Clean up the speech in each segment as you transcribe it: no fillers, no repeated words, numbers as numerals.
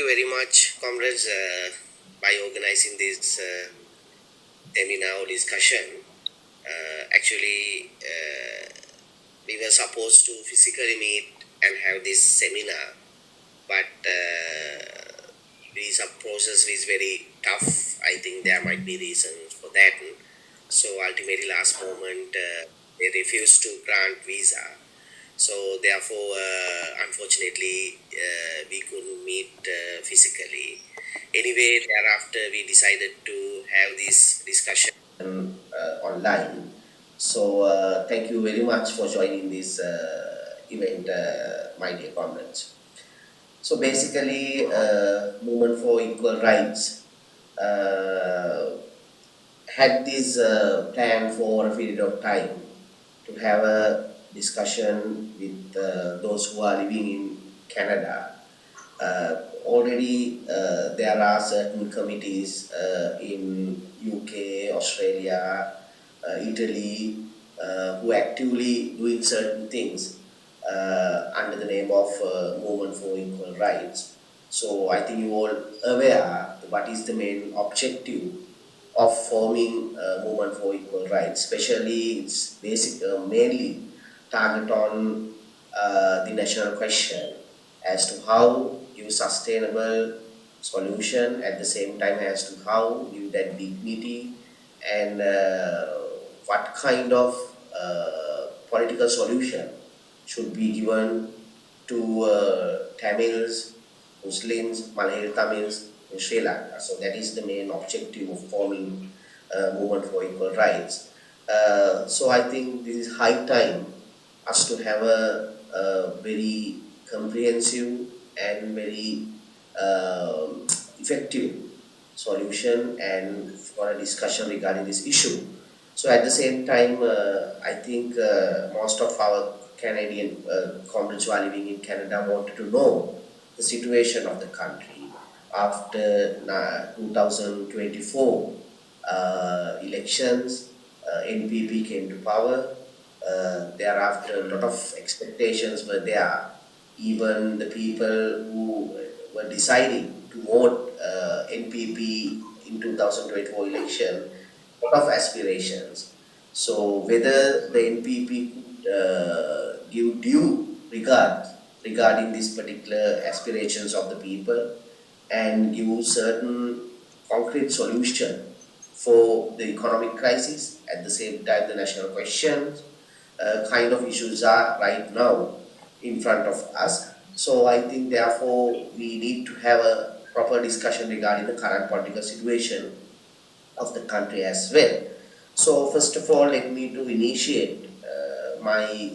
you very much, comrades, by organizing this seminar discussion. We were supposed to physically meet and have this seminar, but this process is very tough. I think there might be reasons for that. So ultimately, last moment, they refused to grant visa. So therefore, unfortunately, we couldn't meet physically. Anyway, thereafter we decided to have this discussion online. So thank you very much for joining this event, my dear comrades. So basically, Movement for Equal Rights had this plan for a period of time to have a discussion with those who are living in Canada. Already there are certain committees in UK, Australia, Italy, who actively doing certain things under the name of Movement for Equal Rights. So I think you all aware what is the main objective of forming a movement for equal rights. Especially, it's mainly target on the national question as to how give sustainable solution at the same time as to how give that dignity and what kind of political solution should be given to Tamils, Muslims, Malayalam Tamils in Sri Lanka. So that is the main objective of forming movement for equal rights. So I think this is high time us to have a very comprehensive and very effective solution and for a discussion regarding this issue. So at the same time, I think most of our Canadian comrades who are living in Canada wanted to know the situation of the country after 2024 elections. NPP came to power. Thereafter, a lot of expectations were there. Even the people who were deciding to vote NPP in 2024 election, a lot of aspirations. So whether the NPP could give due regard regarding these particular aspirations of the people and give certain concrete solution for the economic crisis, at the same time the national questions, kind of issues are right now in front of us. So I think therefore we need to have a proper discussion regarding the current political situation of the country as well. So first of all, let me to initiate my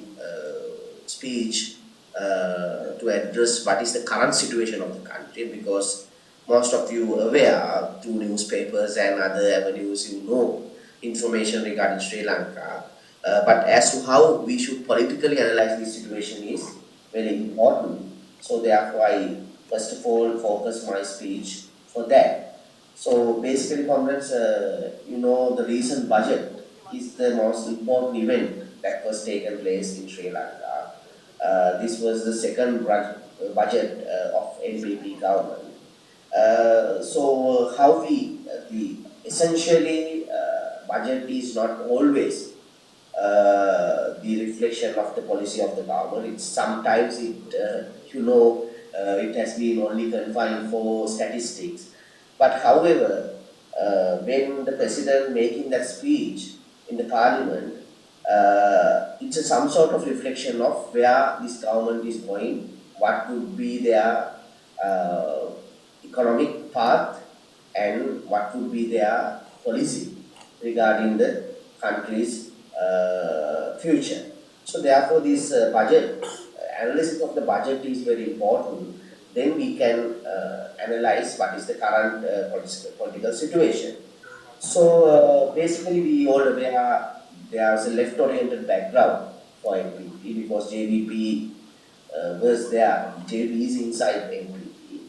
speech to address what is the current situation of the country, because most of you are aware through newspapers and other avenues, you know information regarding Sri Lanka. But as to how we should politically analyze this situation is very important. So therefore, I first of all focus my speech for that. So basically, comrades, the recent budget is the most important event that was taken place in Sri Lanka. This was the second budget of NPP government. So how the essentially budget is not always the reflection of the policy of the government. It's sometimes it has been only confined for statistics. But however, when the president making that speech in the parliament, it's some sort of reflection of where this government is going, what would be their uh, economic path, and what would be their policy regarding the country's future. So therefore, this budget analysis of the budget is very important. Then we can analyze what is the current political situation. So basically, we all aware there's a left-oriented background for NPP because JVP was there. JVP is inside NPP.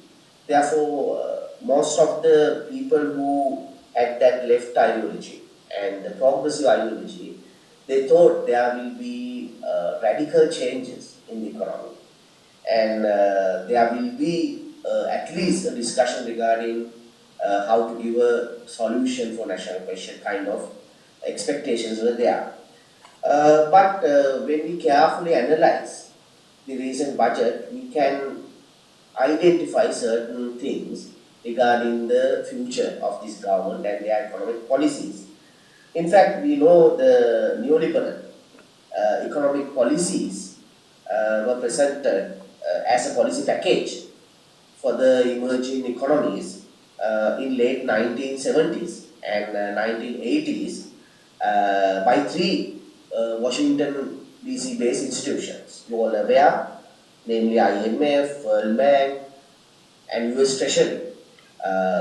Therefore, most of the people who had that left ideology and the progressive ideology, they thought there will be radical changes in the economy, and there will be at least a discussion regarding how to give a solution for national question kind of expectations were there. But when we carefully analyze the recent budget, we can identify certain things regarding the future of this government and their economic policies. In fact, we know the neoliberal economic policies were presented as a policy package for the emerging economies in late 1970s and 1980s by three Washington DC based institutions. You all aware, namely IMF, World Bank, and US Treasury.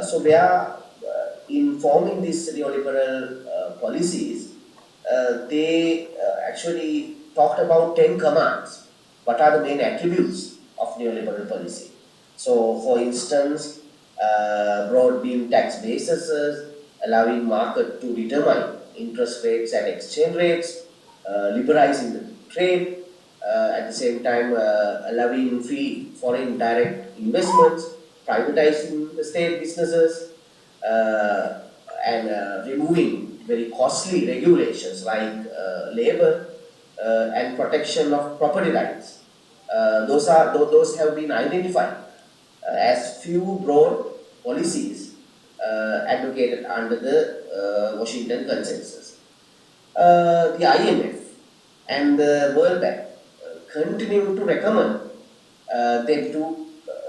So they are in forming these neoliberal policies, they actually talked about 10 commands. What are the main attributes of neoliberal policy? So, for instance, broad beam tax bases, allowing market to determine interest rates and exchange rates, liberalizing the trade, at the same time allowing free foreign direct investments, privatizing the state businesses, uh, and removing very costly regulations like labor and protection of property rights. Those have been identified as few broad policies advocated under the Washington Consensus. The IMF and the World Bank continue to recommend them to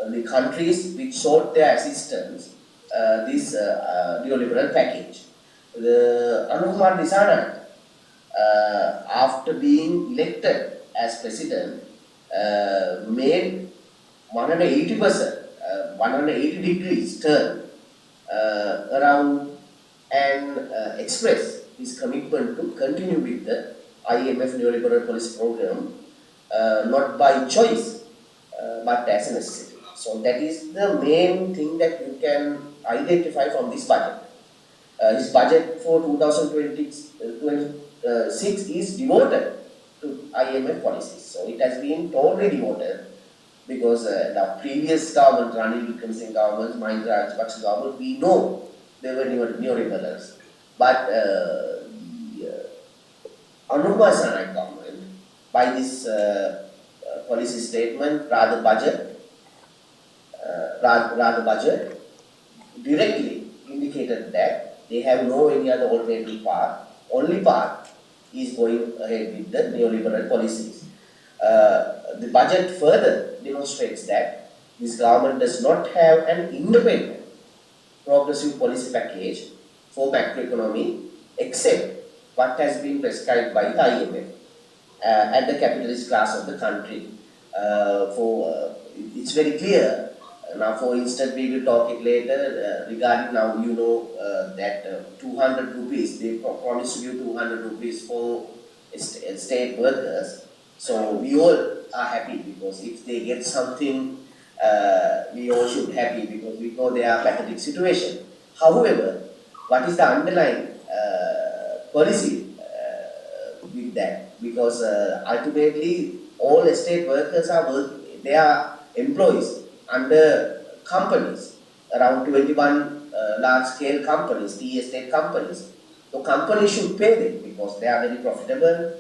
the countries which sought their assistance this neoliberal package. The Anukumar Disanayake, after being elected as president, made 180%, 180 degrees turn around and express his commitment to continue with the IMF neoliberal policy program, not by choice, but as a necessity. So that is the main thing that you can identify from this budget. His budget for 2026 is devoted to IMF policies. So it has been totally devoted because the previous government, Ranil Wickremesinghe government, Mahindra Rajapaksa government, we know they were neoliberals. But the Anukumar Disanayake government, by this policy statement, rather budget, directly indicated that they have no any other alternative path. Only path is going ahead with the neoliberal policies. The budget further demonstrates that this government does not have an independent progressive policy package for macroeconomy except what has been prescribed by the IMF and the capitalist class of the country. It's very clear. Now, for instance, we will talk it later regarding now that 200 rupees, they promise to give 200 rupees for state workers. So we all are happy because if they get something, we all should be happy because we know they are pathetic situation. However, what is the underlying policy with that? Because ultimately, all estate workers they are employees under companies, around 21 large-scale companies, tea estate companies. So companies should pay them because they are very profitable.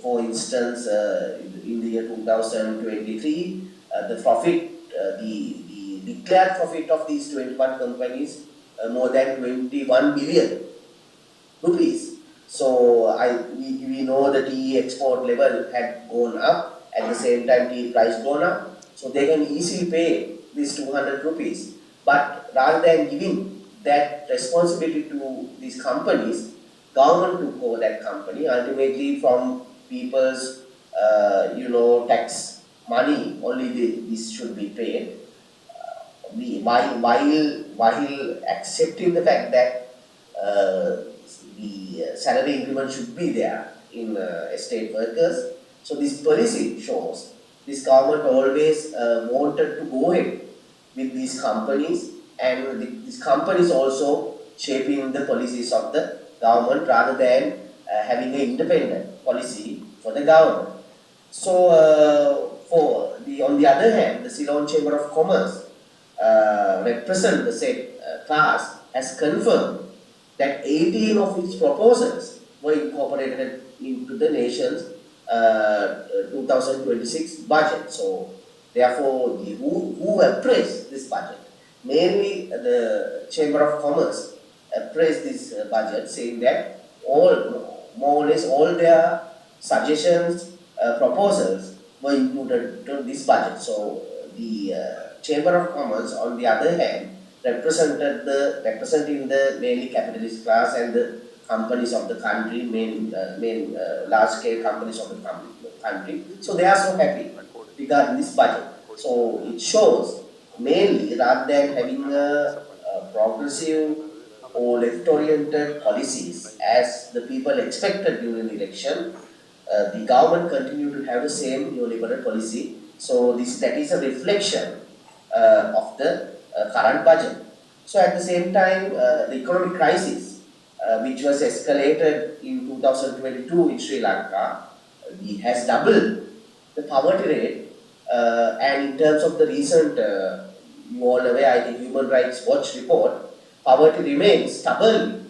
For instance, in the year 2023, the profit, the declared profit of these 21 companies, more than 21 billion rupees. So we know the tea export level had gone up. At the same time, tea price gone up. So they can easily pay these 200 rupees. But rather than giving that responsibility to these companies, government took over that company. Ultimately, from people's tax money, only this should be paid. While accepting the fact that the salary increment should be there in estate workers, so this policy shows this government always wanted to go ahead with these companies, and these companies also shaping the policies of the government rather than having an independent policy for the government. So for on the other hand, the Ceylon Chamber of Commerce represent the said class has confirmed that 18 of its proposals were incorporated into the nation's 2026 budget. So, therefore, who appraised this budget? Mainly the Chamber of Commerce appraised this budget, saying that more or less all their suggestions, proposals were included to this budget. So the Chamber of Commerce, on the other hand, representing the mainly capitalist class and the companies of the country, main large scale companies of the country. So they are so happy regarding this budget. So it shows mainly rather than having a progressive or left-oriented policies as the people expected during the election, the government continued to have the same neoliberal policy. So that is a reflection of the current budget. So at the same time, the economic crisis, which was escalated in 2022 in Sri Lanka, it has doubled the poverty rate. And in terms of the recent, you all aware, I think Human Rights Watch report, poverty remains stubbornly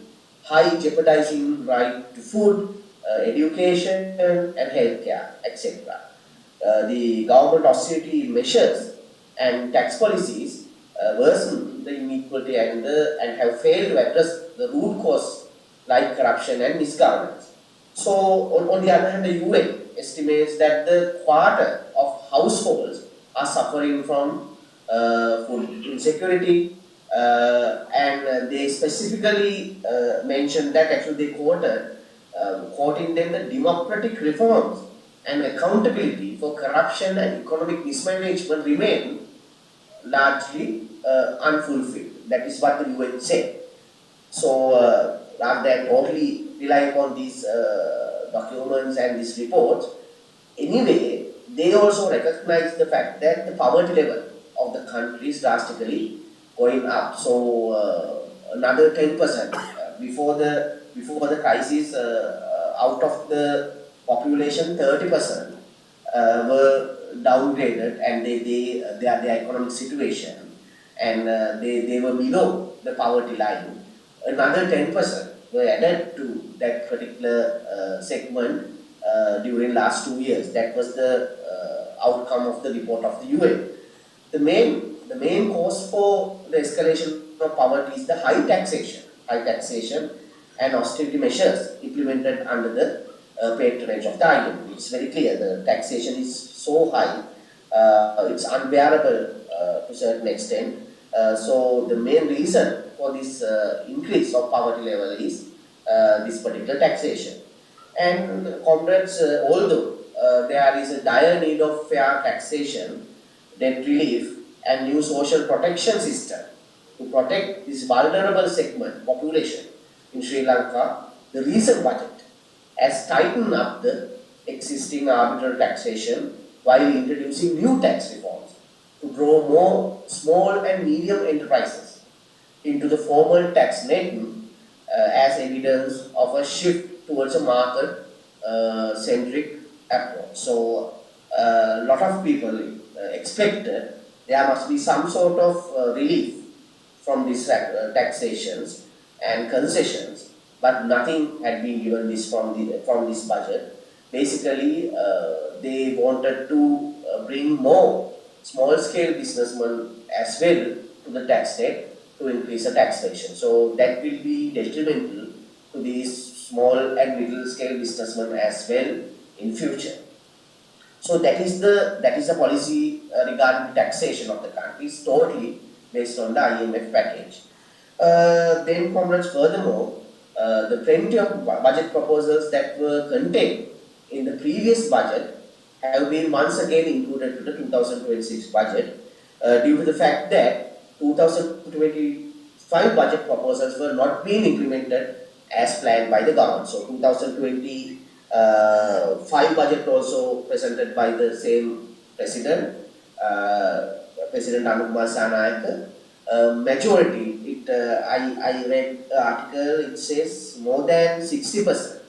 high, jeopardizing right to food, education, and healthcare, etc. The government austerity measures and tax policies worsen the inequality and have failed to address the root cause like corruption and misgovernance. So, on the other hand, the UN estimates that the quarter of households are suffering from food insecurity, and they specifically mentioned that actually they quoting them the democratic reforms and accountability for corruption and economic mismanagement remain largely unfulfilled. That is what the UN said. So rather than totally rely upon these documents and these reports, anyway, they also recognize the fact that the poverty level of the country is drastically going up. So another 10% before the crisis, out of the population, 30% were downgraded, and their economic situation, and they were below the poverty line. Another 10% were added to that particular segment during last 2 years. That was the outcome of the report of the UN. The main cause for the escalation of poverty is the high taxation and austerity measures implemented under the patronage of the IMF. It's very clear the taxation is so high, it's unbearable to a certain extent. So the main reason for this increase of poverty level is this particular taxation. And comrades, although there is a dire need of fair taxation, debt relief, and new social protection system to protect this vulnerable segment population in Sri Lanka, the recent budget has tightened up the existing arbitrary taxation while introducing new tax reforms to draw more small and medium enterprises into the formal tax net as evidence of a shift towards a market-centric approach. So, a lot of people expected there must be some sort of relief from these taxations and concessions, but nothing had been given from this budget. Basically, they wanted to bring more small-scale businessmen as well to the tax debt to increase the taxation. So that will be detrimental to these small and middle-scale businessmen as well in future. So that is the policy regarding the taxation of the country. It's totally based on the IMF package. Then, comrades, furthermore, the plenty of budget proposals that were contained in the previous budget have been once again included to the 2026 budget due to the fact that 2025 budget proposals were not being implemented as planned by the government. So 2025 budget also presented by the same president, President Anukumar Sanayaka. Majority, I read the article, it says more than 60%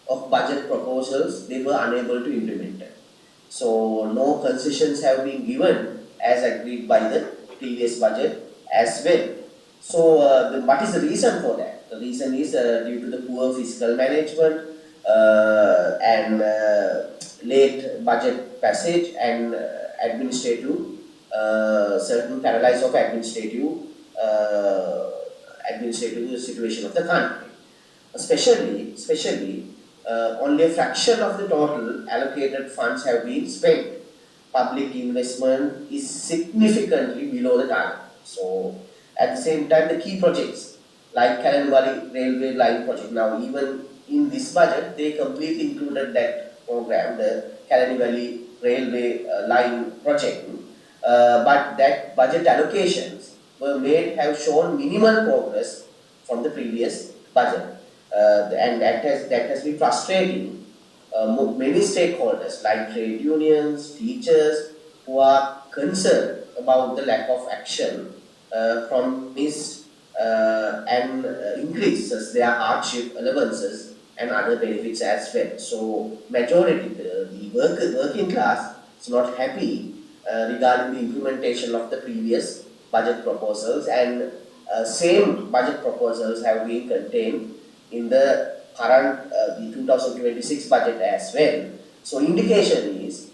of budget proposals they were unable to implement it. So no concessions have been given as agreed by the previous budget as well. So what is the reason for that? The reason is due to the poor fiscal management and late budget passage and administrative certain paralysis of administrative situation of the country. Especially, only a fraction of the total allocated funds have been spent. Public investment is significantly below the target. So, at the same time, the key projects like Kalanwali railway line project, now even in this budget, they completely included that program, the Kalanwali railway line project. But that budget allocations were made have shown minimal progress from the previous budget, and that has been frustrating many stakeholders like trade unions, teachers, who are concerned about the lack of action from this and increases their hardship allowances and other benefits as well. So majority, the working class is not happy regarding the implementation of the previous budget proposals, and same budget proposals have been contained in the current the 2026 budget as well. So indication is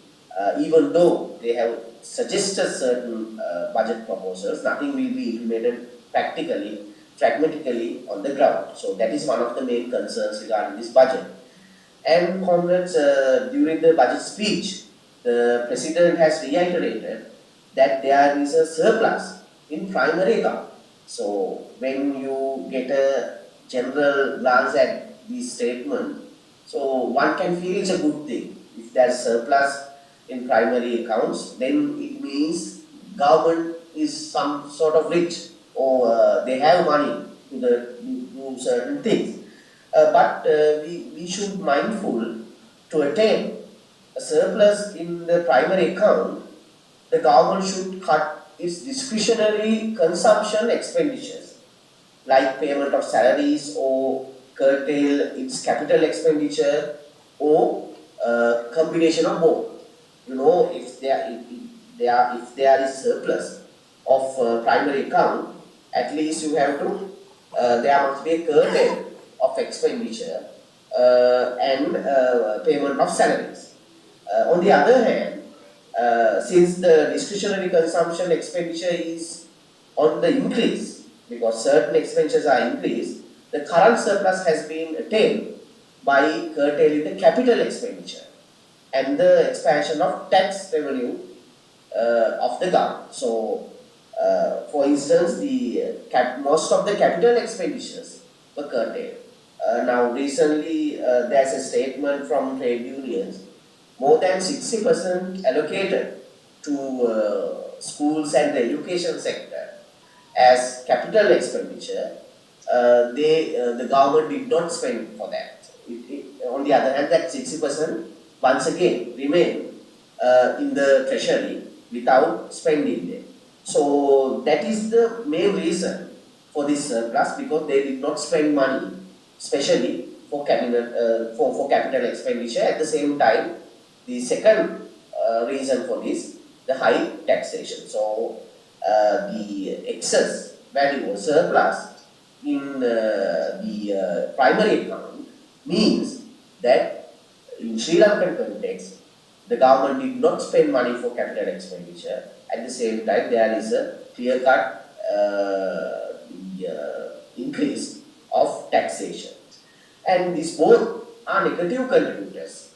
even though they have suggested certain budget proposals, nothing will be implemented practically, pragmatically on the ground. So that is one of the main concerns regarding this budget. And comrades, during the budget speech, the president has reiterated that there is a surplus in primary account. So when you get a general glance at this statement, so one can feel it's a good thing. If there's surplus in primary accounts, then it means government is some sort of rich, or they have money to do certain things. But we should mindful to attain a surplus in the primary account. The government should cut its discretionary consumption expenditures like payment of salaries, or curtail its capital expenditure, or combination of both. You know, if there is surplus of primary account, at least you have to there must be a curtail of expenditure and payment of salaries. On the other hand, since the discretionary consumption expenditure is on the increase, because certain expenditures are increased, the current surplus has been attained by curtailing the capital expenditure and the expansion of tax revenue of the government. So, for instance, most of the capital expenditures were curtailed. Now, recently, there's a statement from trade unions, more than 60% allocated to schools and the education sector as capital expenditure. The government did not spend for that. On the other hand, that 60% once again remain in the treasury without spending them. So that is the main reason for this surplus, because they did not spend money, especially for capital expenditure. At the same time, the second reason for this, the high taxation. So the excess value or surplus in the primary account means that in Sri Lankan context, the government did not spend money for capital expenditure. At the same time, there is a clear-cut increase of taxation. And these both are negative contributors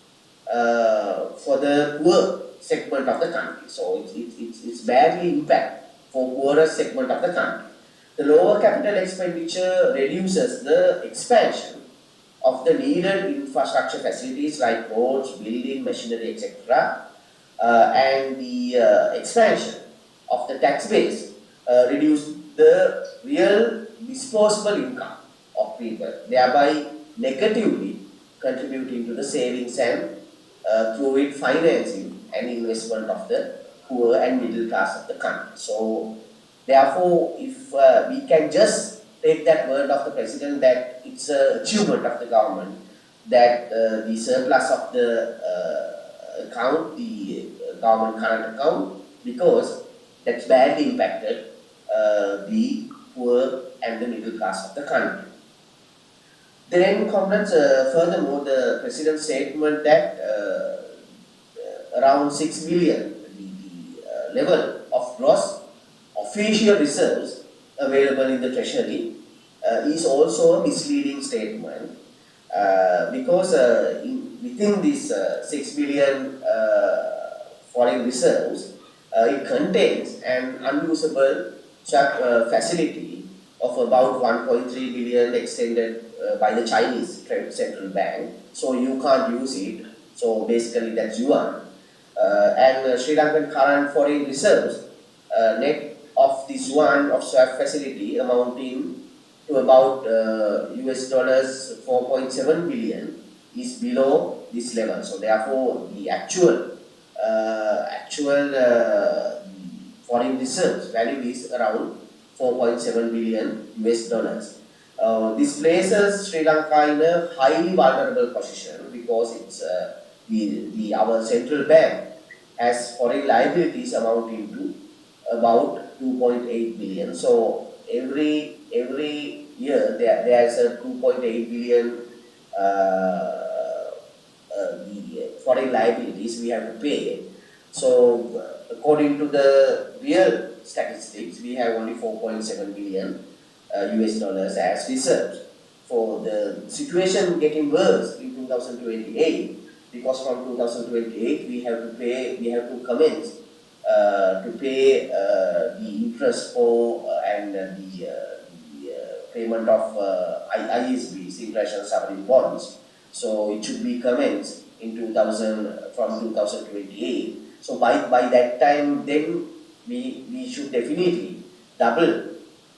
for the poor segment of the country. So it's badly impact for poorer segment of the country. The lower capital expenditure reduces the expansion of the needed infrastructure facilities like roads, building, machinery, etc. And the expansion of the tax base reduce the real disposable income of people, thereby negatively contributing to the savings and through it financing and investment of the poor and middle class of the country. So therefore, if we can just take that word of the president that it's an achievement of the government that the surplus of the account, the government current account, because that's badly impacted the poor and the middle class of the country. Then, comrades, furthermore, the president's statement that around 6 billion, the level of gross official reserves available in the treasury is also a misleading statement because within this 6 billion foreign reserves, it contains an unusable facility of about 1.3 billion extended by the Chinese central bank. So you can't use it. So basically that's yuan. And Sri Lankan current foreign reserves, net of this yuan of swap facility amounting to about US dollars 4.7 billion is below this level. So therefore, the actual foreign reserves value is around 4.7 billion US dollars. This places Sri Lanka in a highly vulnerable position because it's our central bank has foreign liabilities amounting to about 2.8 billion. So every year there's a 2.8 billion the foreign liabilities we have to pay. So according to the real statistics, we have only 4.7 billion US dollars as reserves. For the situation getting worse in 2028, because from 2028 we have to commence to pay the interest for and the payment of ISBs, international sovereign bonds. So it should be commenced in 2000 from 2028. So by that time, then we should definitely double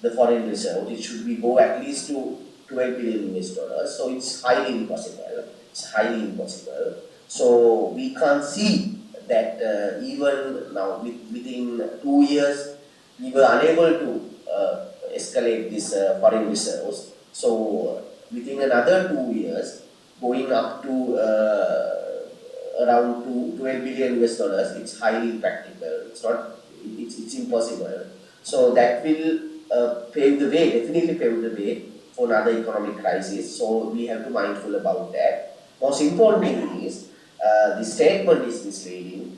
the foreign reserve. It should be go at least to 12 billion US dollars. So it's highly impossible. It's highly impossible. So we can't see that even now within 2 years we were unable to escalate this foreign reserves. So within another 2 years, going up to around 12 billion US dollars, it's highly impractical. It's impossible. So that will pave the way, definitely pave the way for another economic crisis. So we have to be mindful about that. Most important thing is the statement is misleading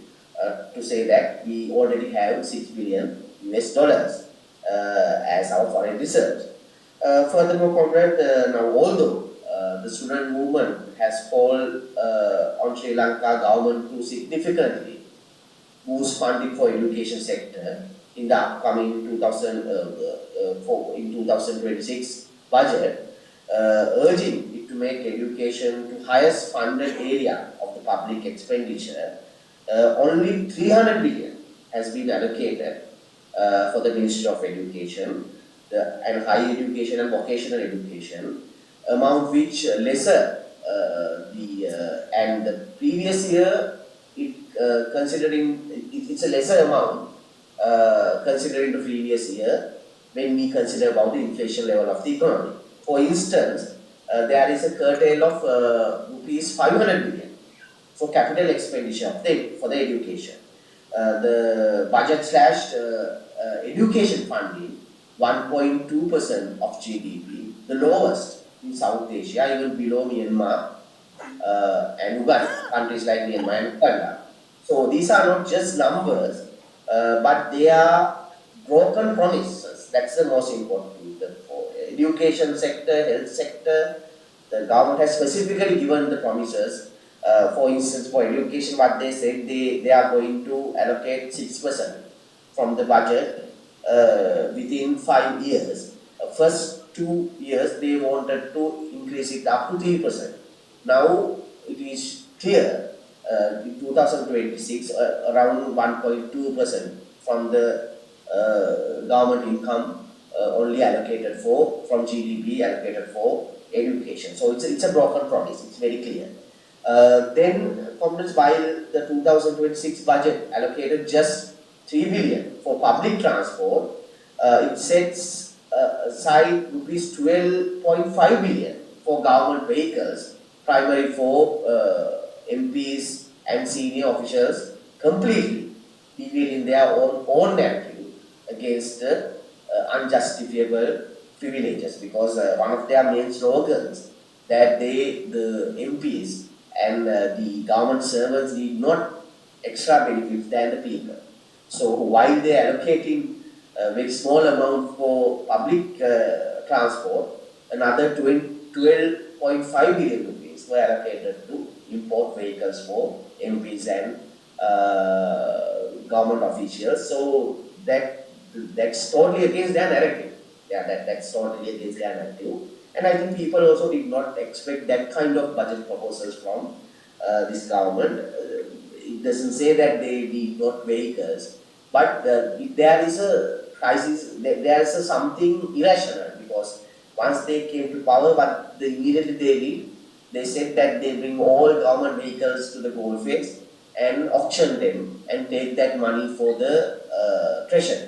to say that we already have 6 billion US dollars as our foreign reserves. Furthermore, comrade, now although the student movement has called on Sri Lanka government to significantly boost funding for education sector in the upcoming 2026 budget, urging it to make education the highest funded area of the public expenditure. Only 300 billion has been allocated for the Ministry of Education and Higher Education and Vocational Education, amount which lesser and the previous year it it's a lesser amount considering the previous year when we consider about the inflation level of the economy. For instance, there is a curtail of rupees 500 billion for capital expenditure for the education. The budget slashed education funding 1.2% of GDP, the lowest in South Asia, even below Myanmar and Uganda, countries like Myanmar and Uganda. So these are not just numbers, but they are broken promises. That's the most important thing. For education sector, health sector, the government has specifically given the promises. For instance, for education, what they said, they are going to allocate 6% from the budget within 5 years. First 2 years, they wanted to increase it up to 3%. Now it is clear in 2026 around 1.2% from the government income only allocated from GDP allocated for education. So it's a broken promise, it's very clear. Then Congress by the 2026 budget allocated just 3 billion for public transport. It sets aside rupees 12.5 billion for government vehicles, primarily for MPs and senior officials completely deviating their own narrative against the unjustifiable privileges, because one of their main slogans that the MPs and the government servants need not extra benefits than the people. So while they are allocating a very small amount for public transport, another 12.5 billion rupees were allocated to import vehicles for MPs and government officials. So that's totally against their narrative. Yeah, that's totally against their narrative. And I think people also did not expect that kind of budget proposals from this government. It doesn't say that they need not vehicles, but if there is a crisis, there is a something irrational, because once they came to power, what immediately they did, they said that they bring all government vehicles to the goldfields and auction them and take that money for the treasury.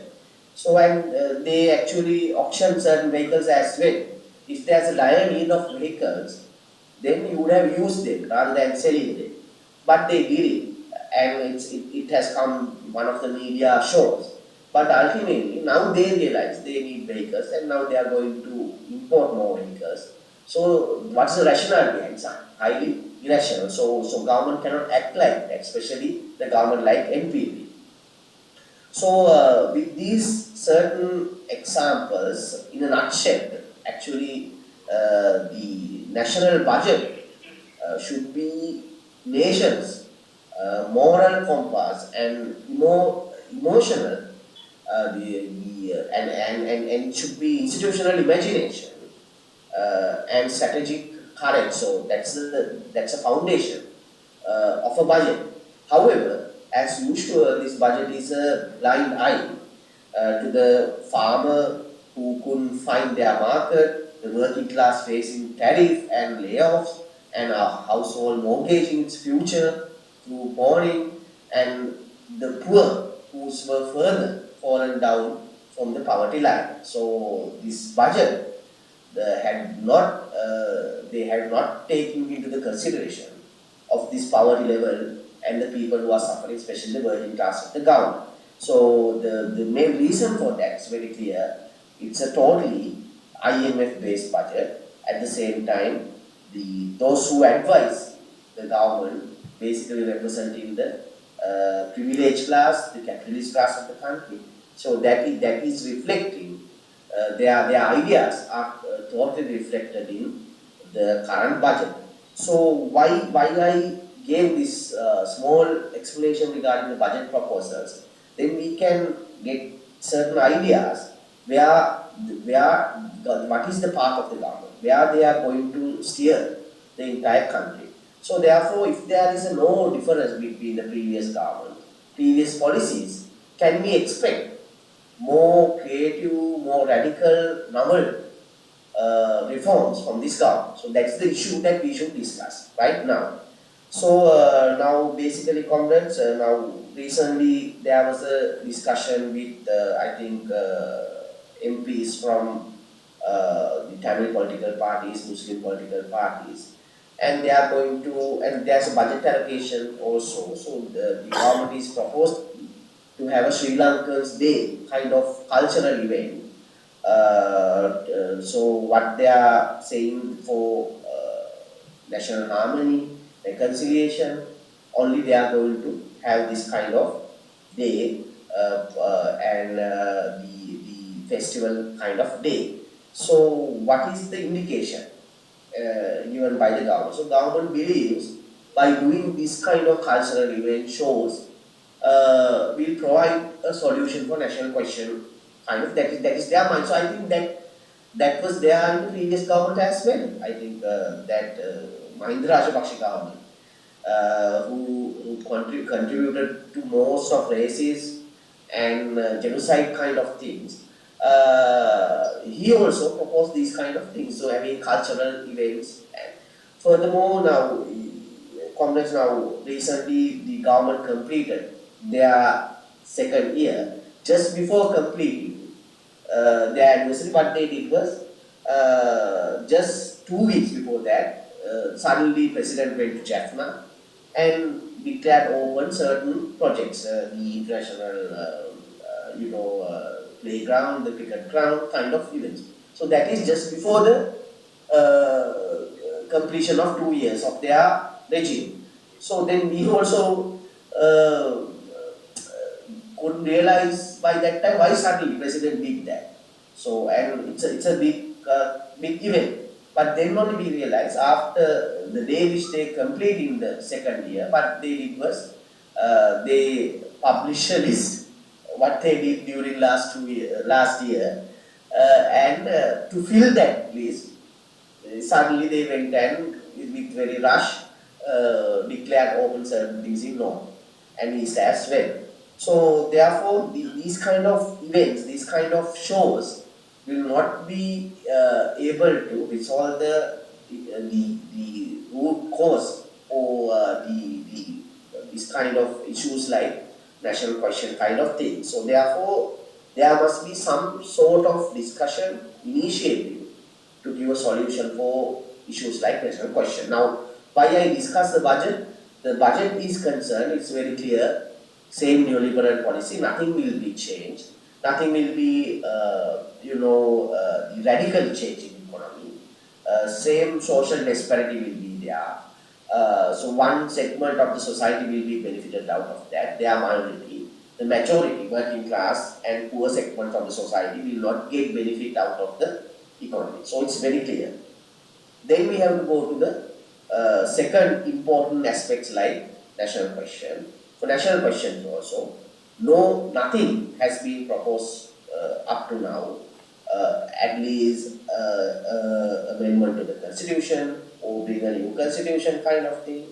So, and they actually auction certain vehicles as well. If there's a dire need of vehicles, then you would have used them rather than selling them. But they did it, and it has come one of the media shows. But ultimately, now they realize they need vehicles, and now they are going to import more vehicles. So, what's the rationale behind it? Highly irrational. So government cannot act like that, especially the government like NPP. So, with these certain examples, in a nutshell, actually, the national budget should be nation's moral compass and more emotional, and it should be institutional imagination and strategic courage. So that's a foundation of a budget. However, as usual, this budget is a blind eye to the farmer who couldn't find their market, the working class facing tariff and layoffs, and a household mortgaging its future through borrowing, and the poor who were further fallen down from the poverty line. So this budget they had not taken into the consideration of this poverty level and the people who are suffering, especially the working class of the government. So the main reason for that is very clear. It's a totally IMF-based budget. At the same time, those who advise the government, basically representing the privileged class, the capitalist class of the country. So that is reflecting their ideas are totally reflected in the current budget. So why I gave this small explanation regarding the budget proposals, then we can get certain ideas where what is the path of the government, where they are going to steer the entire country. So therefore, if there is no difference between the previous government, previous policies, can we expect more creative, more radical, novel reforms from this government? So that's the issue that we should discuss right now. So now, basically, comrades, now recently there was a discussion with I think MPs from the Tamil political parties, Muslim political parties, and they are going to, and there's a budget allocation also. So the government is proposed to have a Sri Lanka's Day kind of cultural event. So what they are saying for national harmony, reconciliation, only they are going to have this kind of day and the festival kind of day. So what is the indication given by the government? So government believes by doing this kind of cultural event shows will provide a solution for national question. Kind of that is their mind. So I think that was there in the previous government as well. I think that Mahindra Rajapaksa government, who contributed to most of races and genocide kind of things, he also proposed these kind of things. So having cultural events. And furthermore, now, Congress now recently the government completed their second year. Just before completing their anniversary, what they did was just 2 weeks before that, suddenly President went to Jaffna and declared open certain projects, the international, playground, the cricket ground kind of events. So that is just before the completion of 2 years of their regime. So then we also could realize by that time why suddenly president did that. So and it's a big event. But then only we realize after the day which they complete in the second year, what they did was they publish a list what they did during last year, and to fill that list, suddenly they went and with very rush declared open certain things in North and East as well. So therefore, these kind of events, these kind of shows will not be able to resolve the root cause or this kind of issues like national question kind of thing. So therefore, there must be some sort of discussion initiative to give a solution for issues like national question. Now, why I discuss the budget is concerned, it's very clear, same neoliberal policy, nothing will be changed, nothing will be, radically changing economy. Same social disparity will be there. So one segment of the society will be benefited out of that, they are minority. The majority, working class and poor segment of the society will not get benefit out of the economy. So it's very clear. Then we have to go to the second important aspects like national question. For national questions also, no, nothing has been proposed up to now. At least amendment to the constitution or bring a new constitution kind of thing,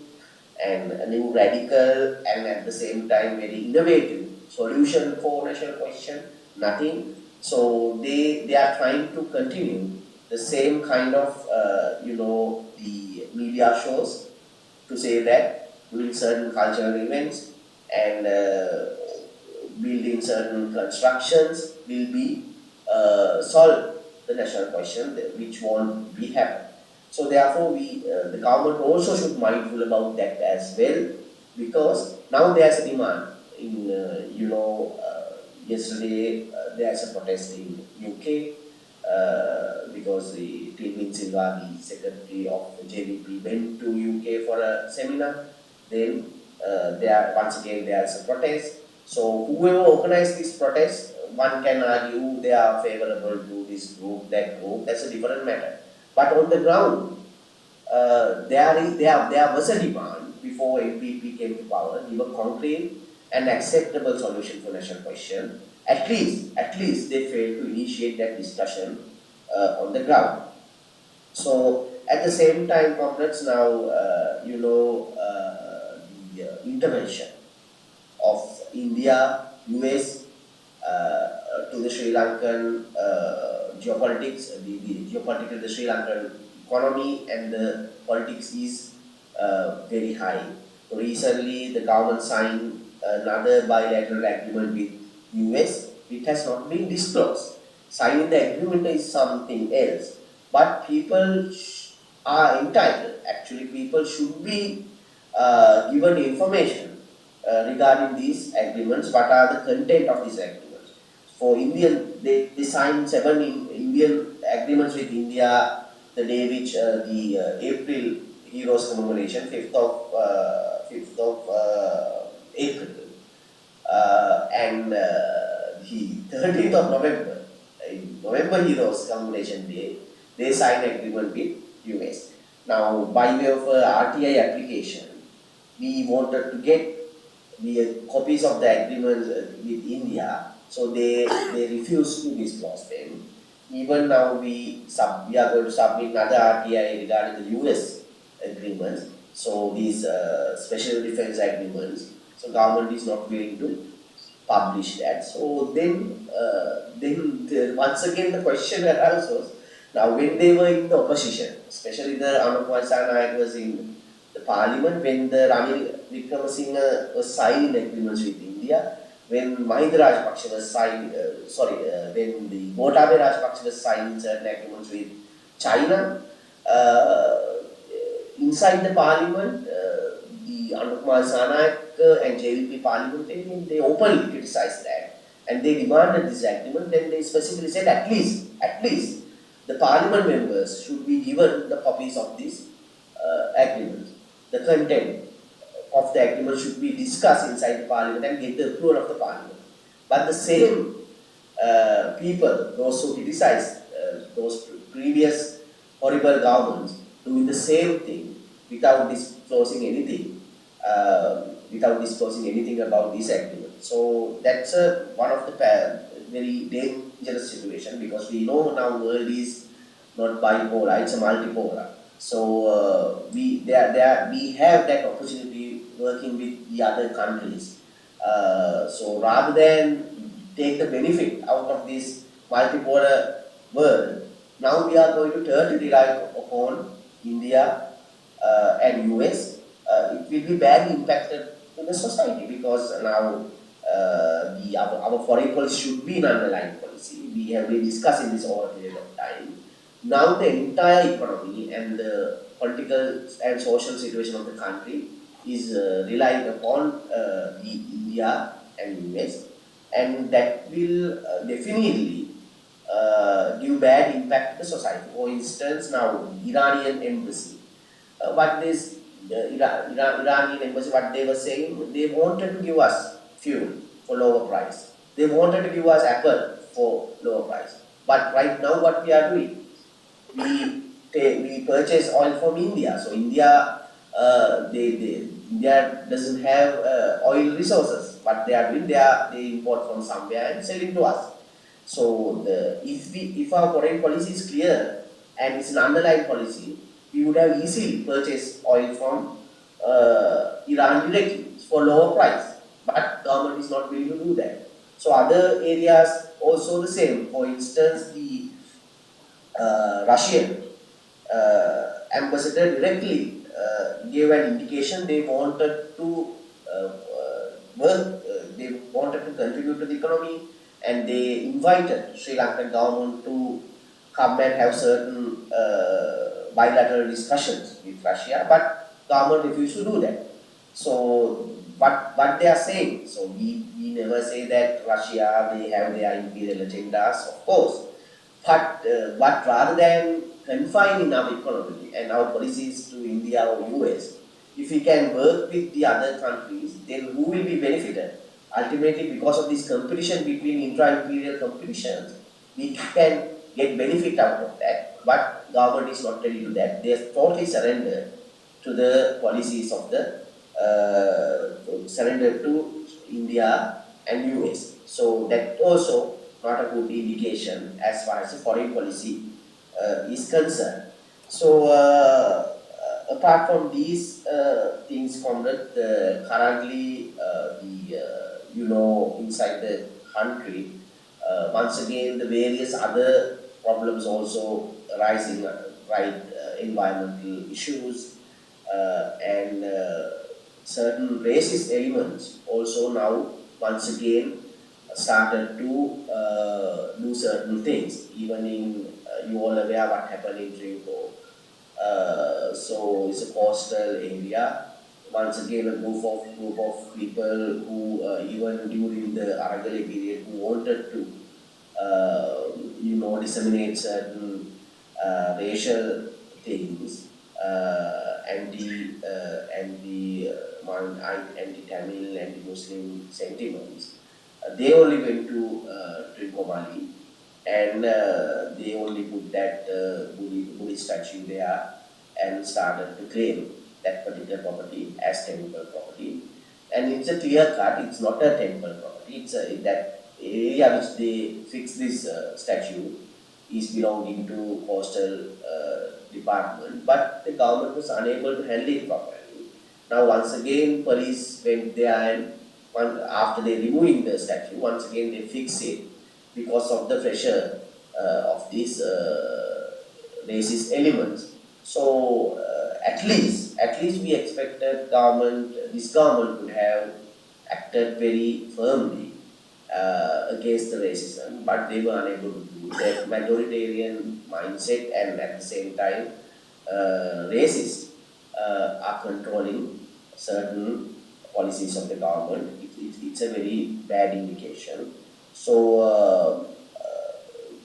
and a new radical and at the same time very innovative solution for national question. Nothing. So they are trying to continue the same kind of the media shows to say that doing certain cultural events and building certain constructions will be solve the national question which won't be happen. So therefore, the government also should mindful about that as well, because now there's a demand in yesterday there's a protest in UK because the Tilvin Silva, the secretary of the JVP, went to UK for a seminar. Then there once again there's a protest. So whoever organized this protest, one can argue they are favorable to this group, that group. That's a different matter. But on the ground, there was a demand before NPP came to power, give a concrete and acceptable solution for national question. At least they failed to initiate that discussion on the ground. So at the same time, comrades, now the intervention of India, US to the Sri Lankan geopolitics, the geopolitical the Sri Lankan economy and the politics is very high. So recently, the government signed another bilateral agreement with US. It has not been disclosed. Signing the agreement is something else, but people are entitled. Actually, people should be given information regarding these agreements. What are the content of these agreements? For Indian, they signed seven Indian agreements with India the day which the April Heroes commemoration, 5th of April, and the 13th of November, November Heroes commemoration day, they signed agreement with US. Now, by way of RTI application, we wanted to get the copies of the agreements with India, so they refused to disclose them. Even now, we are going to submit another RTI regarding the US agreements. So these special defense agreements. So government is not willing to publish that. So then once again the question arises. Now when they were in the opposition, especially the Anukumar Saranayak was in the parliament, when the Ranil Wickremesinghe was signing agreements with India, when Mahinda Rajapaksa was when the Gotabaya Rajapaksa was signing certain agreements with China, inside the parliament, the the Anukumar Sanayak and JVP parliamentarian, they openly criticized that and they demanded this agreement. Then they specifically said at least the parliament members should be given the copies of this agreement. The content of the agreement should be discussed inside the parliament and get the approval of the parliament. But the same people, those who criticized those previous horrible governments, doing the same thing without disclosing anything, about this agreement. So that's one of the very dangerous situation, because we know now world is not bipolar, it's a multipolar. So we have that opportunity working with the other countries. So rather than take the benefit out of this multipolar world, now we are going to turn to rely upon India and US. It will be badly impacted to the society, because now our foreign policy should be an underlying policy. We have been discussing this over a period of time. Now the entire economy and the political and social situation of the country is relying upon the India and US, and that will definitely give bad impact to the society. For instance, now Iranian embassy, what this Iranian embassy, what they were saying, they wanted to give us fuel for lower price. They wanted to give us apple for lower price. But right now, what we are doing, we purchase oil from India. So India, India doesn't have oil resources. What they are doing, they import from somewhere and selling to us. So if our foreign policy is clear and it's an underlying policy, we would have easily purchased oil from Iran directly for lower price. But government is not willing to do that. So other areas also the same. For instance, the Russian ambassador directly gave an indication they wanted to work, they wanted to contribute to the economy, and they invited Sri Lankan government to come and have certain bilateral discussions with Russia, but government refused to do that. So what they are saying, so we never say that Russia, they have their imperial agendas, of course, but rather than confining our economy and our policies to India or US, if we can work with the other countries, then who will be benefited? Ultimately, because of this competition between intra-imperial competitions, we can get benefit out of that. But government is not ready to do that. They have totally surrendered to the policies of the surrendered to India and US. So that also not a good indication as far as the foreign policy is concerned. So apart from these things, comrade, currently inside the country, once again the various other problems also arising, right? Environmental issues and certain racist elements also now once again started to do certain things. Even in you all aware what happened in Trinco. So it's a coastal area. Once again, a group of people who even during the Aragali period who wanted to disseminate certain racial things, anti-Tamil, anti-Muslim sentiments. They only went to Trincomalee, and they only put that Buddha statue there and started to claim that particular property as temple property. And it's a clear cut, it's not a temple property, it's that area which they fix this statue is belonging to coastal department, but the government was unable to handle it properly. Now once again police went there, and after they removing the statue, once again they fix it because of the pressure of these racist elements. So at least we expected this government would have acted very firmly against the racism, but they were unable to do that majoritarian mindset, and at the same time, racists are controlling certain policies of the government, it's a very bad indication. So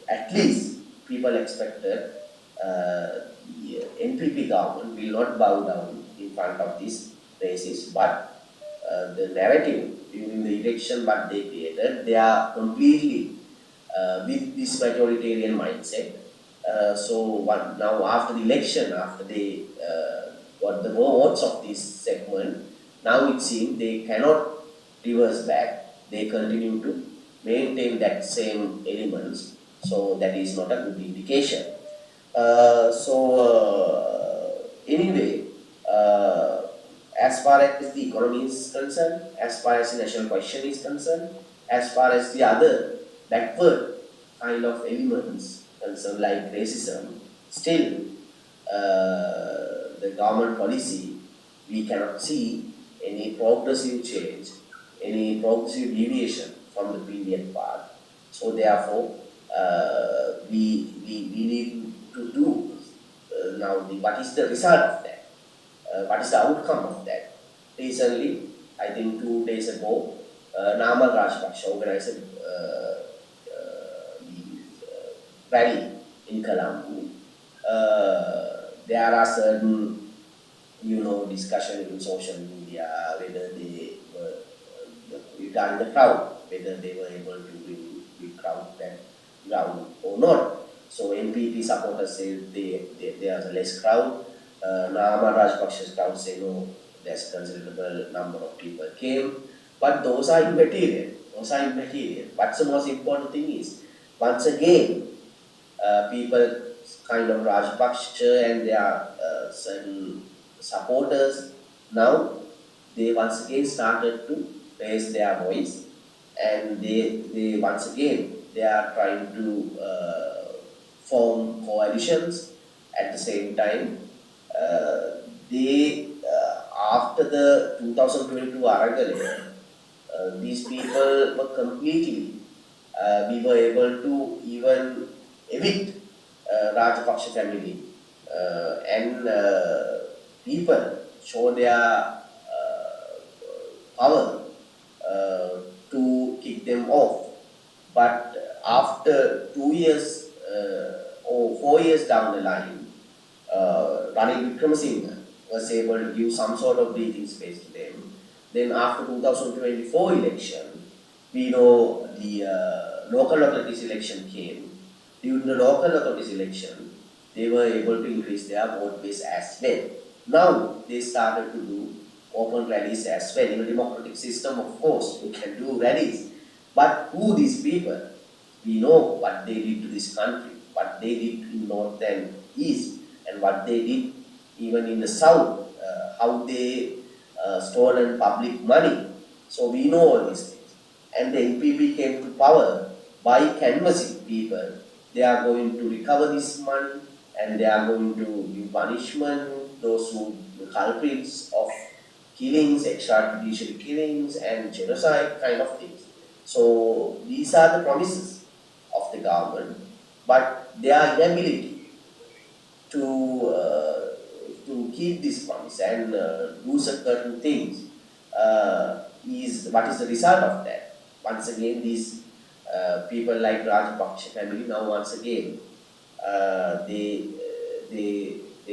at least people expected the NPP government will not bow down in front of this crisis, but the narrative during the election what they created, they are completely with this majoritarian mindset. So what now after the election, after they got the votes of this segment, now it seems they cannot reverse back. They continue to maintain that same elements. So that is not a good indication. Anyway, uh, as far as the economy is concerned, as far as the national question is concerned, as far as the other backward kind of elements concerned like racism, still the government policy, we cannot see any progressive change, any progressive deviation from the previous path. So therefore, we need to do now what is the result of that? What is the outcome of that? Recently, I think 2 days ago, Nama Rajpaksha organized the rally in Colombo. There are certain, discussion in social media whether they were regarding the crowd, whether they were able to bring the crowd that ground or not. So NPP supporters say there's a less crowd. Nama Rajpaksha's crowd say no, there's a considerable number of people came. But those are immaterial. Those are immaterial. What's the most important thing is, once again, people kind of Rajpaksha and their certain supporters, now they once again started to raise their voice, and they once again they are trying to form coalitions. At the same time, they after the 2022 Aragale, these people were completely, we were able to even evict Rajapaksa family, and people show their power uh, to kick them off. But after 2 years or 4 years down the line, Ranil Wickremesinghe was able to give some sort of breathing space to them. Then after 2024 election, we know the local authorities election came. During the local authorities election, they were able to increase their vote base as well. Now they started to do open rallies as well. In a democratic system, of course, you can do rallies. But who these people? We know what they did to this country, what they did in north and east, and what they did even in the south, how they stolen public money. So we know all these things. And the NPP came to power by canvassing people. They are going to recover this money, and they are going to give punishment those who the culprits of killings, extrajudicial killings, and genocide kind of things. So these are the promises of the government, but their inability to keep this promise and do certain things is what is the result of that. Once again, these people like Rajapaksa family now once again they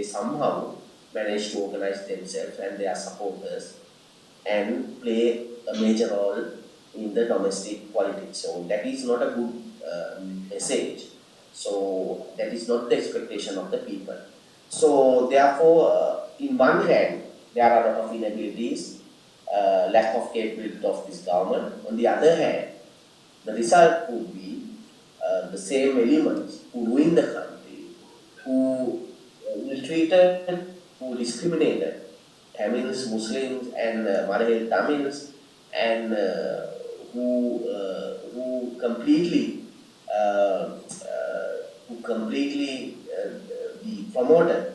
somehow manage to organize themselves and their supporters and play a major role in the domestic politics. So that is not a good message. So that is not the expectation of the people. So therefore, in one hand, there are a lot of inabilities, lack of capability of this government. On the other hand, the result would be the same elements who ruin the country, who ill-treated, who discriminated Tamils, Muslims, and Malayalam Tamils, and who completely be promoted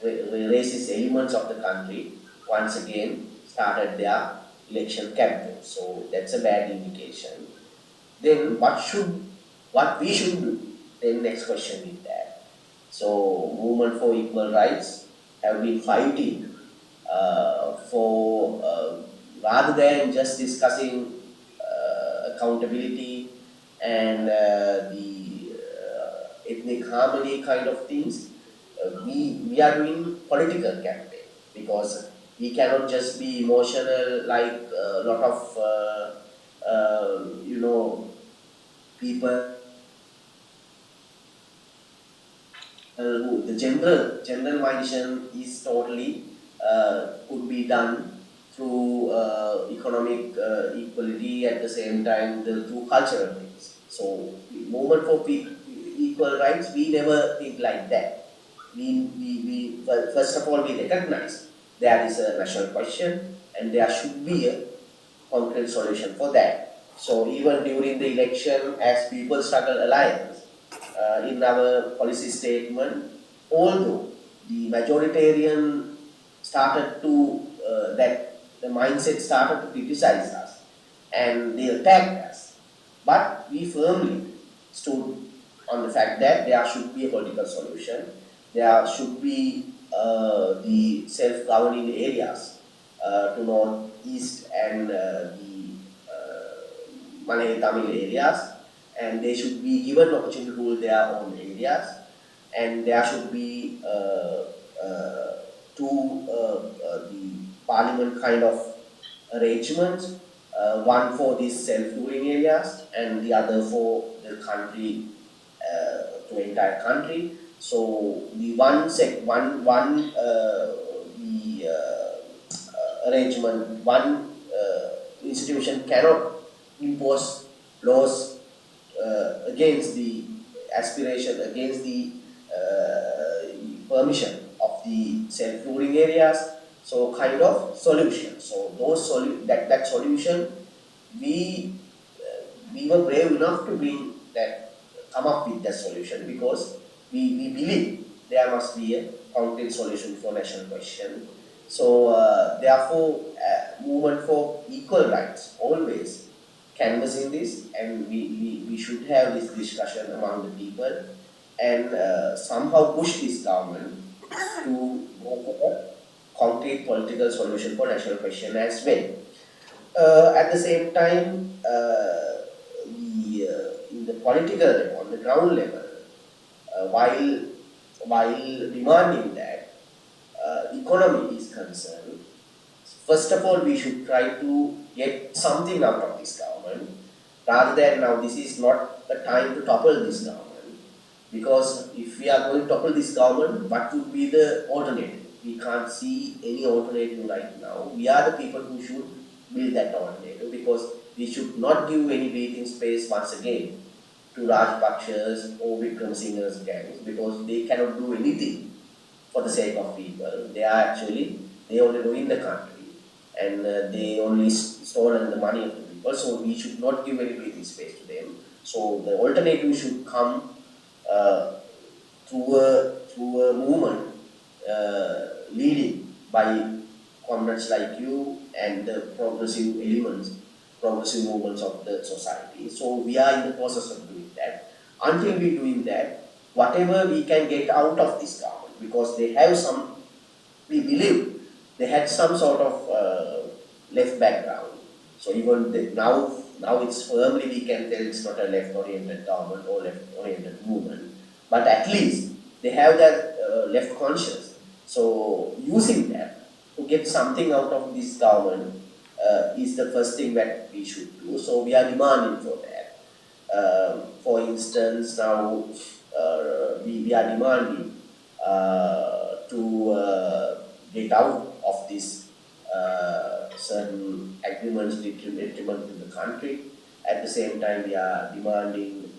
racist elements of the country once again started their election campaign. So that's a bad indication. Then what we should do? Then next question is that. So movement for equal rights have been fighting for rather than just discussing accountability and the ethnic harmony kind of things, we are doing political campaign because we cannot just be emotional like a lot of people the general migration is totally could be done through economic equality at the same time through cultural things. So movement for equal rights, we never think like that. Well, first of all we recognize there is a national question and there should be a concrete solution for that. So even during the election, as People Struggle Alliance, in our policy statement, although the majoritarian started to that the mindset started to criticize us and they attacked us, but we firmly stood on the fact that there should be a political solution. There should be the self-governing areas to northeast and the Malay Tamil areas, and they should be given the opportunity to rule their own areas, and there should be two the parliament kind of arrangements, one for these self-ruling areas and the other for the country, to entire country. So the the arrangement, one institution cannot impose laws against the aspiration, against the permission of the self-ruling areas. So kind of solution. So that solution, we we were brave enough to come up with that solution because we believe there must be a concrete solution for national question. So therefore, movement for equal rights always canvassing this, and we should have this discussion among the people and somehow push this government to go for a concrete political solution for national question as well. At the same time, in the political level, on the ground level, while demanding that economy is concerned, first of all, we should try to get something out of this government rather than now this is not the time to topple this government. Because if we are going to topple this government, what would be the alternative? We can't see any alternative right now. We are the people who should build that alternative because we should not give any breathing space once again to Rajpaksha's or Vikram Singh's gangs because they cannot do anything for the sake of people. They only ruin the country and they only stolen the money of the people. So we should not give any breathing space to them. So the alternative should come uh, through a movement leading by comrades like you and the progressive movements of the society. So we are in the process of doing that. Until we doing that, whatever we can get out of this government, because they have some, we believe they had some sort of left background. So even now it's firmly we can tell it's not a left-oriented government or left-oriented movement, but at least they have that left conscious. So using that to get something out of this government is the first thing that we should do. So we are demanding for that. For instance, now we are demanding to get out of this certain agreements detriment to the country. At the same time, we are demanding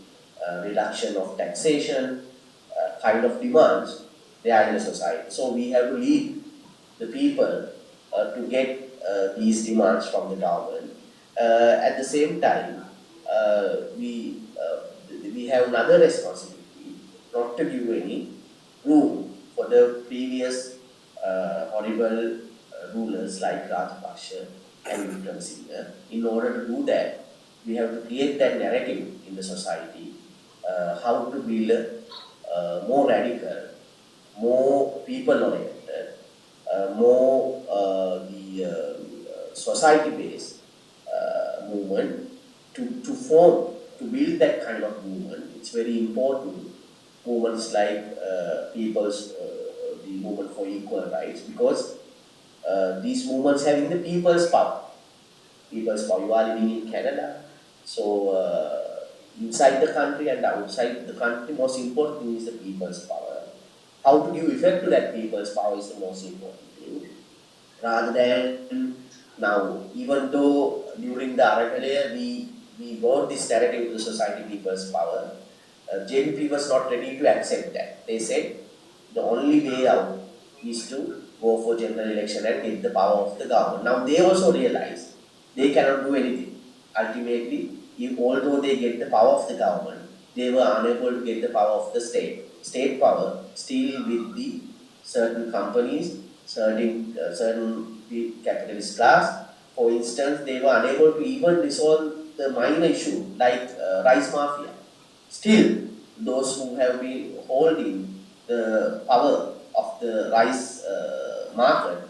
reduction of taxation, kind of demands they are in the society. So we have to lead the people to get these demands from the government. At the same time, we have another responsibility not to give any room for the previous horrible rulers like Rajapaksa and Vikram Singh. In order to do that, we have to create that narrative in the society, how to build a more radical, more people-oriented, more the society-based movement to form, to build that kind of movement. It's very important. Movements like the movement for equal rights, because these movements having the people's power. People's power. You are living in Canada, so inside the country and outside the country, most important thing is the people's power. How to give effect to that people's power is the most important thing, rather than now. Even though during the Aragale we brought this narrative to society, people's power, JVP was not ready to accept that. They said the only way out is to go for general election and get the power of the government. Now they also realize they cannot do anything. Ultimately, although they get the power of the government, they were unable to get the power of the state. State power still with the certain companies, certain capitalist class. For instance, they were unable to even resolve the minor issue like rice mafia. Still, those who have been holding the power of the rice market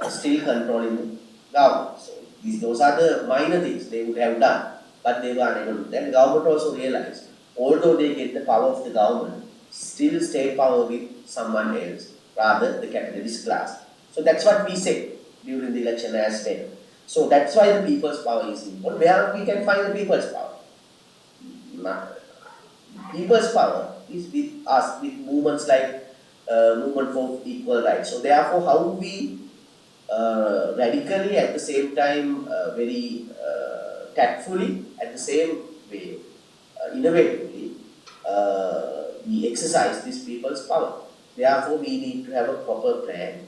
still controlling government. So those are the minor things they would have done, but they were unable to. Then government also realized, although they get the power of the government, still state power with someone else, rather the capitalist class. So that's what we said during the election as well. So that's why the people's power is important. Where we can find the people's power? People's power is with us, with movements like movement for equal rights. So therefore, how we radically, at the same time very tactfully, at the same way, innovatively, we exercise this people's power. Therefore, we need to have a proper plan,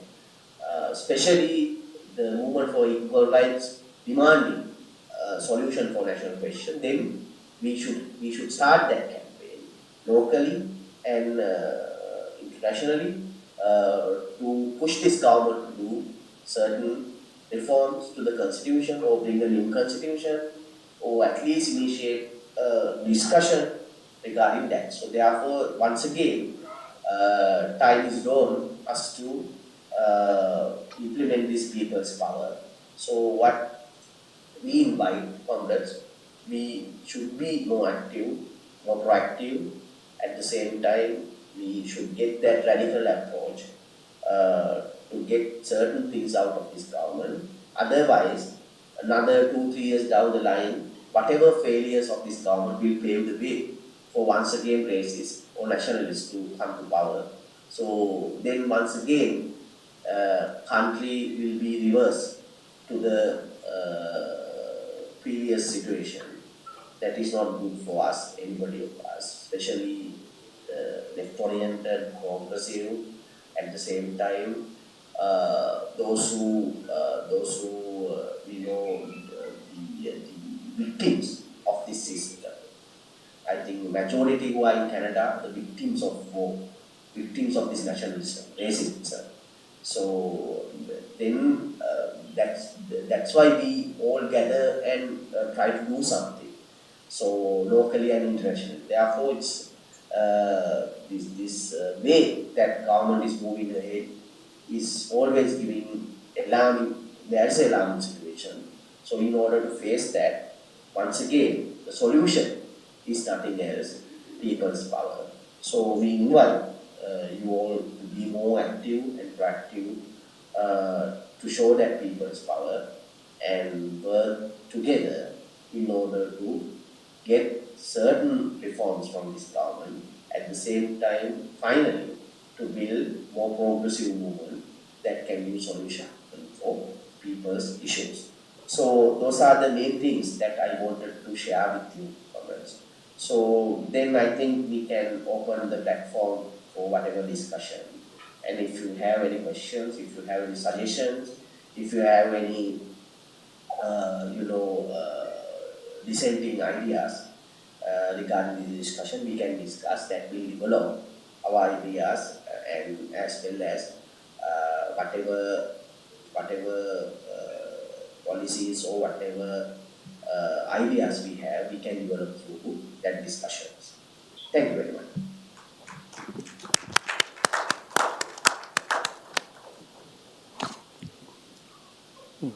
especially the movement for equal rights demanding a solution for national question. Then we should start that campaign locally and internationally to push this government to do certain reforms to the constitution, or bring a new constitution, or at least initiate a discussion regarding that. So therefore, once again, time is on us to implement this people's power. So what we invite Congress, we should be more active, more proactive. At the same time, we should get that radical approach to get certain things out of this government. Otherwise, another 2-3 years down the line, whatever failures of this government will pave the way for once again racists or nationalists to come to power. So then once again, country will be reversed to the previous situation. That is not good for us, anybody of us, especially left-oriented, progressive. At the same time, we know the victims of this system. I think majority who are in Canada, the victims of war, victims of this nationalism, racism. So then that's why we all gather and try to do something. So locally and internationally. Therefore, it's this way that government is moving ahead is always giving alarming. There's an alarming situation. So in order to face that, once again, the solution is nothing else, people's power. So we invite you all to be more active and proactive to show that people's power and work together in order to get certain reforms from this government. At the same time, finally, to build more progressive movement that can give solution for people's issues. So those are the main things that I wanted to share with you, comments. So then I think we can open the platform for whatever discussion. And if you have any questions, if you have any suggestions, if you have any, dissenting ideas regarding the discussion, we can discuss that. We develop our ideas and as well as whatever policies or whatever ideas we have, we can develop through that discussions. Thank you very much. Okay.